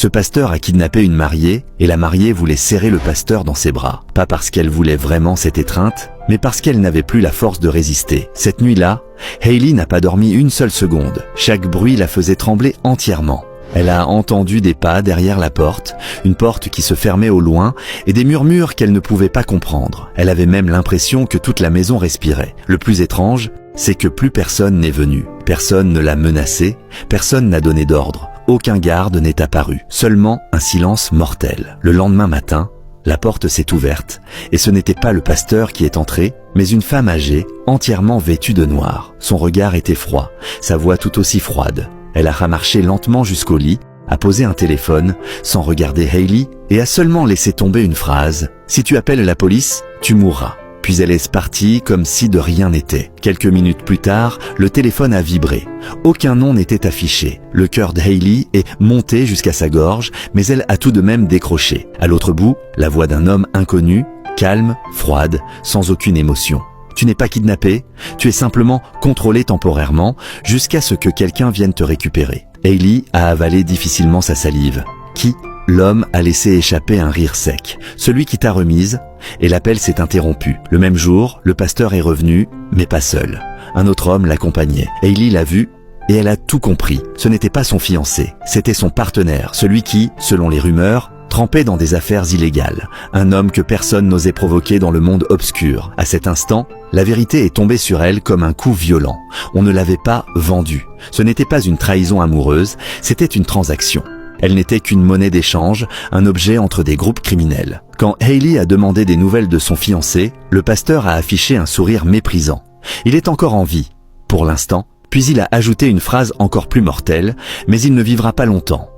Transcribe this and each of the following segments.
Ce pasteur a kidnappé une mariée et la mariée voulait serrer le pasteur dans ses bras. Pas parce qu'elle voulait vraiment cette étreinte, mais parce qu'elle n'avait plus la force de résister. Cette nuit-là, Hailey n'a pas dormi une seule seconde. Chaque bruit la faisait trembler entièrement. Elle a entendu des pas derrière la porte, une porte qui se fermait au loin et des murmures qu'elle ne pouvait pas comprendre. Elle avait même l'impression que toute la maison respirait. Le plus étrange, c'est que plus personne n'est venu. Personne ne l'a menacée, personne n'a donné d'ordre. Aucun garde n'est apparu. Seulement un silence mortel. Le lendemain matin, la porte s'est ouverte et ce n'était pas le pasteur qui est entré, mais une femme âgée, entièrement vêtue de noir. Son regard était froid, sa voix tout aussi froide. Elle a marché lentement jusqu'au lit, a posé un téléphone, sans regarder Hailey, et a seulement laissé tomber une phrase « Si tu appelles la police, tu mourras ». Puis elle est partie comme si de rien n'était. Quelques minutes plus tard, le téléphone a vibré. Aucun nom n'était affiché. Le cœur de Hailey est monté jusqu'à sa gorge, mais elle a tout de même décroché. À l'autre bout, la voix d'un homme inconnu, calme, froide, sans aucune émotion. Tu n'es pas kidnappé, tu es simplement contrôlé temporairement jusqu'à ce que quelqu'un vienne te récupérer. Hailey a avalé difficilement sa salive. Qui ? L'homme a laissé échapper un rire sec. Celui qui t'a remise, et l'appel s'est interrompu. Le même jour, le pasteur est revenu, mais pas seul. Un autre homme l'accompagnait. Hailey l'a vu et elle a tout compris. Ce n'était pas son fiancé, c'était son partenaire, celui qui, selon les rumeurs, trempait dans des affaires illégales. Un homme que personne n'osait provoquer dans le monde obscur. À cet instant, la vérité est tombée sur elle comme un coup violent. On ne l'avait pas vendue. Ce n'était pas une trahison amoureuse, c'était une transaction. Elle n'était qu'une monnaie d'échange, un objet entre des groupes criminels. Quand Hailey a demandé des nouvelles de son fiancé, le pasteur a affiché un sourire méprisant. Il est encore en vie, pour l'instant, puis il a ajouté une phrase encore plus mortelle, mais il ne vivra pas longtemps.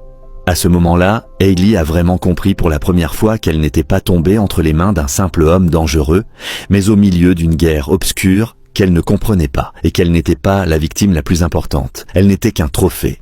À ce moment-là, Hailey a vraiment compris pour la première fois qu'elle n'était pas tombée entre les mains d'un simple homme dangereux, mais au milieu d'une guerre obscure qu'elle ne comprenait pas et qu'elle n'était pas la victime la plus importante. Elle n'était qu'un trophée.